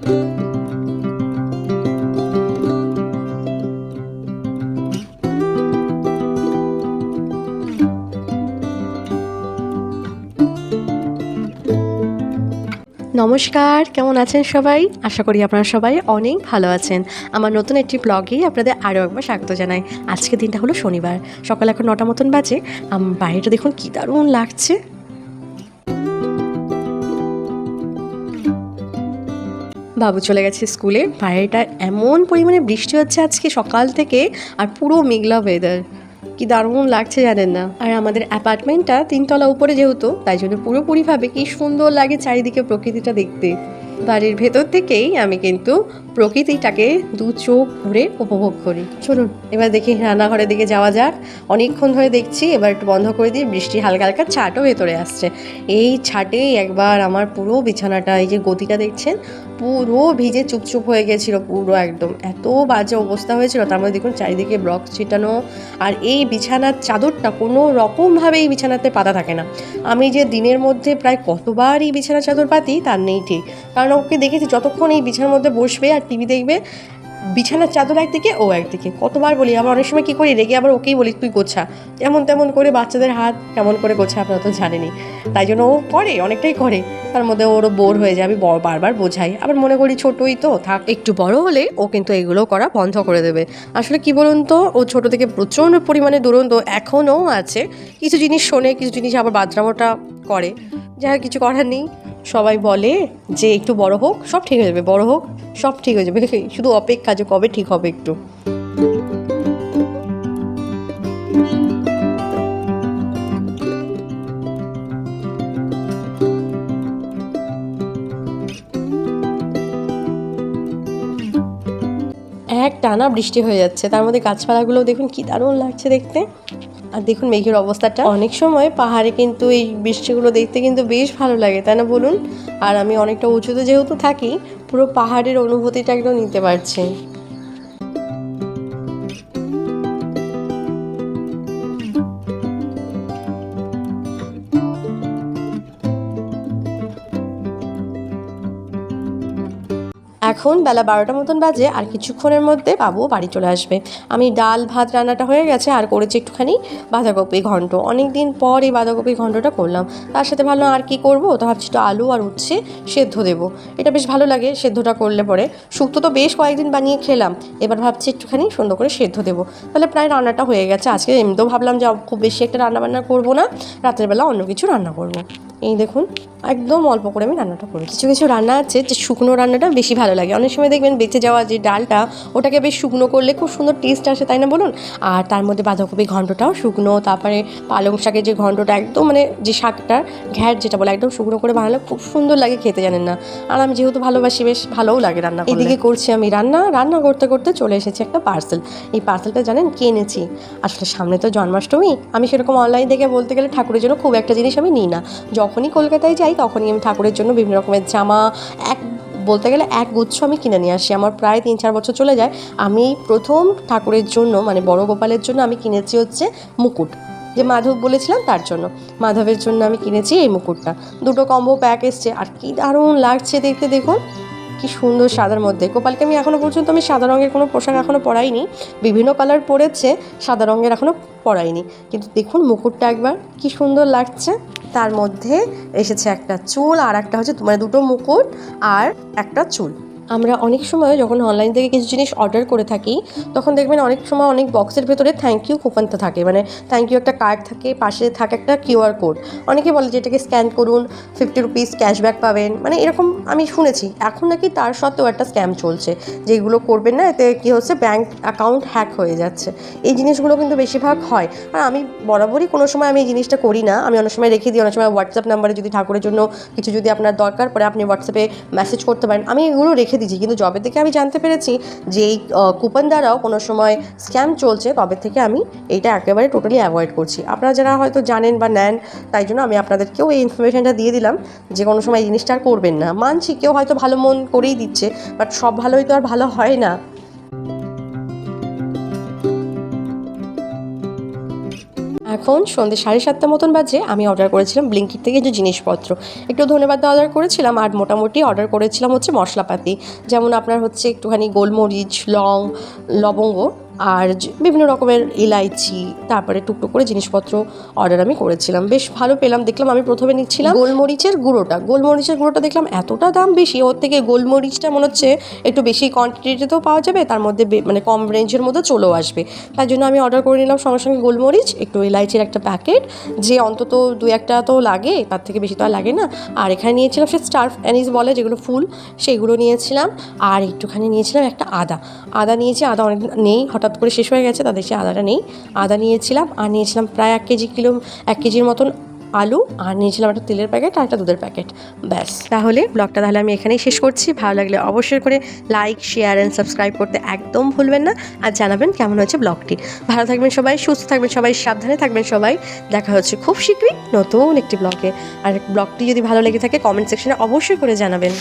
নমস্কার, কেমন আছেন সবাই? আশা করি আপনারা সবাই অনেক ভালো আছেন। আমার নতুন একটি ব্লগে আপনাদের আরও একবার স্বাগত জানাই। আজকের দিনটা হলো শনিবার, সকাল এখন 9টা মতন বাজে। বাইরেটা দেখুন কী দারুণ লাগছে। বাবু চলে গেছে স্কুলে। বাইরেটা এমন পরিমাণে বৃষ্টি হচ্ছে আজকে সকাল থেকে, আর পুরো মেঘলা ওয়েদার, কি দারুণ লাগছে জানেন না। আর আমাদের অ্যাপার্টমেন্টটা 3তলা উপরে যেহেতু, তাই জন্য পুরোপুরিভাবে কি সুন্দর লাগে চারিদিকে প্রকৃতিটা দেখতে। বাড়ির ভেতর থেকেই আমি কিন্তু প্রকৃতিটাকে দু চোখ ভরে উপভোগ করি। চলুন এবার দেখি রান্নাঘরের দিকে যাওয়া যাক। অনেকক্ষণ ধরে দেখছি, এবার একটু বন্ধ করে দিই। বৃষ্টি হালকা হালকা ছাটও ভেতরে আসছে। এই ছাটেই একবার আমার পুরো বিছানাটা, এই যে গদিটা দেখছেন, পুরো ভিজে চুপচুপ হয়ে গেছিলো, পুরো একদম এত বাজে অবস্থা হয়েছিল। তার মধ্যে দেখুন চারিদিকে ব্লক ছিটানো, আর এই বিছানার চাদরটা কোনো রকমভাবে এই বিছানাতে পাতা থাকে না। আমি যে দিনের মধ্যে প্রায় কতবার এই বিছানার চাদর পাতি তার নেই ঠিক, কারণ ওকে দেখেছি যতক্ষণ এই বিছানার মধ্যে বসবে আর টিভি দেখবে, বিছানার চাদর একদিকে ও একদিকে। কতবার বলি, আবার অনেক সময় কী করি, রেগে আবার ওকেই বলি তুই গোছা, এমন তেমন করে। বাচ্চাদের হাত কেমন করে গোছা আপনারা তো জানেনি, তাই জন্য ও করে, অনেকটাই করে। তার মধ্যে ওরও বোর হয়ে যায়, আমি বারবার বোঝাই, আবার মনে করি ছোটোই তো থাক, একটু বড় হলে ও কিন্তু এগুলো করা বন্ধ করে দেবে। আসলে কি বলুন তো, ও ছোটো থেকে প্রচণ্ড পরিমাণে দুরন্ত এখনও আছে। কিছু জিনিস শোনে, কিছু জিনিস আবার বাদরামোটা করে, যার কিছু করার নেই। সবাই বলে যে একটু বড় হোক সব ঠিক হয়ে যাবে, বড় হোক সব ঠিক হয়ে যাবে, শুধু অপেক্ষা যে কবে ঠিক হবে একটু। এক টানা বৃষ্টি হয়ে যাচ্ছে, তার মধ্যে গাছপালাগুলো দেখুন কি দারুণ লাগছে দেখতে। আর দেখুন মেঘের অবস্থাটা। অনেক সময় পাহাড়ে কিন্তু এই বৃষ্টিগুলো দেখতে কিন্তু বেশ ভালো লাগে, তাই না বলুন? আর আমি অনেকটা উঁচুতে যেহেতু থাকি, পুরো পাহাড়ের অনুভূতিটা একদম নিতে পারছি। এখন বেলা 12টা মতন বাজে, আর কিছুক্ষণের মধ্যে বাবুও বাড়ি চলে আসবে। আমি ডাল ভাত রান্নাটা হয়ে গেছে, আর করেছি একটুখানি বাঁধাকপি ঘন্ট। অনেক দিন পর এই বাঁধাকপি ঘন্টটা করলাম। তার সাথে ভাবলাম আর কি করবো, তো ভাবছি তো আলু আর উচ্ছে সেদ্ধ দেবো, এটা বেশ ভালো লাগে সেদ্ধটা করলে পরে। শুক্তো তো বেশ কয়েকদিন বানিয়ে খেলাম, এবার ভাবছি একটুখানি সুন্দর করে সেদ্ধ দেবো। তাহলে প্রায় রান্নাটা হয়ে গেছে। আজকে এমনিতেও ভাবলাম যে খুব বেশি একটা রান্নাবান্না করবো না, রাতের বেলা অন্য কিছু রান্না করবো। এই দেখুন একদম অল্প করে আমি রান্নাটা করি। কিছু কিছু রান্না আছে যে শুকনো রান্নাটা বেশি ভালো লাগে। অনেক সময় দেখবেন বেঁচে যাওয়া যে ডালটা, ওটাকে বেশ শুকনো করলে খুব সুন্দর টেস্ট আসে, তাই না বলুন? আর তার মধ্যে বাঁধাকপি ঘন্টটাও শুকনো, তারপরে পালং শাকের যে ঘন্টটা একদম মানে যে শাকটার ঘ্যাট যেটা বলে, একদম শুকনো করে বানালে খুব সুন্দর লাগে খেতে, জানেন না? আর আমি যেহেতু ভালোবাসি, বেশ ভালোও লাগে রান্না। এদিকে করছি আমি রান্না করতে করতে চলে এসেছে একটা পার্সেল। এই পার্সেলটা জানেন কি এনেছি? আসলে সামনে তো জন্মাষ্টমী, আমি সেরকম অনলাইন থেকে বলতে গেলে ঠাকুরের জন্য খুব একটা জিনিস আমি নিই না। যখনই কলকাতায় যাই তখনই আমি ঠাকুরের জন্য বিভিন্ন রকমের জামা, বলতে গেলে এক গুচ্ছ আমি কিনে নিয়ে আসি। আমার প্রায় 3-4 বছর চলে যায়। আমি প্রথম ঠাকুরের জন্য মানে বড় গোপালের জন্য আমি কিনেছি হচ্ছে মুকুট, যে মাধব বলেছিলাম তার জন্য, মাধবের জন্য আমি কিনেছি এই মুকুটটা। দুটো কম্বো প্যাক এসছে, আর কি দারুণ লাগছে দেখতে। দেখুন কি সুন্দর সাদার মধ্যে। গোপালকে আমি এখনও পর্যন্ত আমি সাদা রঙের কোনো পোশাক এখনও পরাইনি, বিভিন্ন কালার পরেছে, সাদা রঙের এখনও পরাইনি। কিন্তু দেখুন মুকুটটা একবার কি সুন্দর লাগছে। তার মধ্যে এসেছে একটা চুল, আর একটা হচ্ছে মানে দুটো মুকুট আর একটা চুল। আমরা অনেক সময় যখন অনলাইন থেকে কিছু জিনিস অর্ডার করে থাকি, তখন দেখবেন অনেক সময় অনেক বক্সের ভেতরে থ্যাংক ইউ কুপনটা থাকে, মানে থ্যাংক ইউ একটা কার্ড থাকে, পাশে থাকে একটা কিউআর কোড। অনেকে বলে যে এটাকে স্ক্যান করুন, 50 রুপিস ক্যাশব্যাক পাবেন, মানে এরকম আমি শুনেছি। এখন নাকি তার সত্ত্বেও একটা স্ক্যাম চলছে, যেগুলো করবেন না, এতে কী হচ্ছে ব্যাঙ্ক অ্যাকাউন্ট হ্যাক হয়ে যাচ্ছে। এই জিনিসগুলো কিন্তু বেশিরভাগ হয়। আর আমি বরাবরই কোনো সময় আমি এই জিনিসটা করি না। আমি অনেক সময় রেখে দিই, অনেক সময় হোয়াটসঅ্যাপ নাম্বারে যদি ঠাকুরের জন্য কিছু যদি আপনার দরকার পড়ে, আপনি হোয়াটসঅ্যাপে মেসেজ করতে পারেন, আমি এগুলো রেখে দিয়েছি। কিন্তু যবে থেকে আমি জানতে পেরেছি যে এই কুপন দ্বারাও কোনো সময় স্ক্যাম চলছে, তবে থেকে আমি এইটা একেবারে টোটালি অ্যাভয়েড করছি। আপনারা যারা হয়তো জানেন বা নেন, তাই জন্য আমি আপনাদেরকেও এই ইনফরমেশনটা দিয়ে দিলাম যে কোনো সময় এই জিনিসটা আর করবেন না। মানছি কেউ হয়তো ভালো মন করেই দিচ্ছে, বাট সব ভালোই তো আর ভালো হয় না। এখন সন্ধ্যে 7:30 মতন বাজে। আমি অর্ডার করেছিলাম ব্লিঙ্কিট থেকে যে জিনিসপত্র, একটু ধনেপাতা অর্ডার করেছিলাম আর মোটামুটি অর্ডার করেছিলাম হচ্ছে মশলাপাতি, যেমন আপনার হচ্ছে একটুখানি গোলমরিচ, লবঙ্গ আর বিভিন্ন রকমের ইলাইচি, তারপরে টুকটুক করে জিনিসপত্র অর্ডার আমি করেছিলাম। বেশ ভালো পেলাম। দেখলাম আমি প্রথমে নিচ্ছিলাম গোলমরিচের গুঁড়োটা দেখলাম এতটা দাম বেশি, ওর থেকে গোলমরিচটা মনে হচ্ছে একটু বেশি কোয়ান্টিটিতেও পাওয়া যাবে, তার মধ্যে মানে কম রেঞ্জের মধ্যে চলেও আসবে। তার জন্য আমি অর্ডার করে নিলাম সঙ্গে সঙ্গে গোলমরিচ, একটু ইলাইচির একটা প্যাকেট, যে অন্তত 2-1টা তো লাগে, তার থেকে বেশি তো আর লাগে না। আর এখানে নিয়েছিলাম সে স্টার অ্যানিস বলে যেগুলো ফুল, সেগুলো নিয়েছিলাম। আর একটুখানি নিয়েছিলাম একটা আদা নিয়েছি। আদা অনেক নেই, হঠাৎ করে শেষ হয়ে গেছে, তাদের সে আদাটা নেই। আদা নিয়েছিলাম। আর নিয়েছিলাম প্রায় 1 কেজির মতন আলু, আর নিয়েছিলাম একটা তেলের প্যাকেট আর একটা দুধের প্যাকেট। ব্যাস, তাহলে ব্লগটা আমি এখানেই শেষ করছি। ভালো লাগলে অবশ্যই করে লাইক, শেয়ার অ্যান্ড সাবস্ক্রাইব করতে একদম ভুলবেন না। আর জানাবেন কেমন হয়েছে ব্লগটি। ভালো থাকবেন সবাই, সুস্থ থাকবেন সবাই, সাবধানে থাকবেন সবাই। দেখা হচ্ছে খুব শীঘ্রই নতুন একটি ব্লগে। আর ব্লগটি যদি ভালো লেগে থাকে কমেন্ট সেকশনে অবশ্যই করে জানাবেন।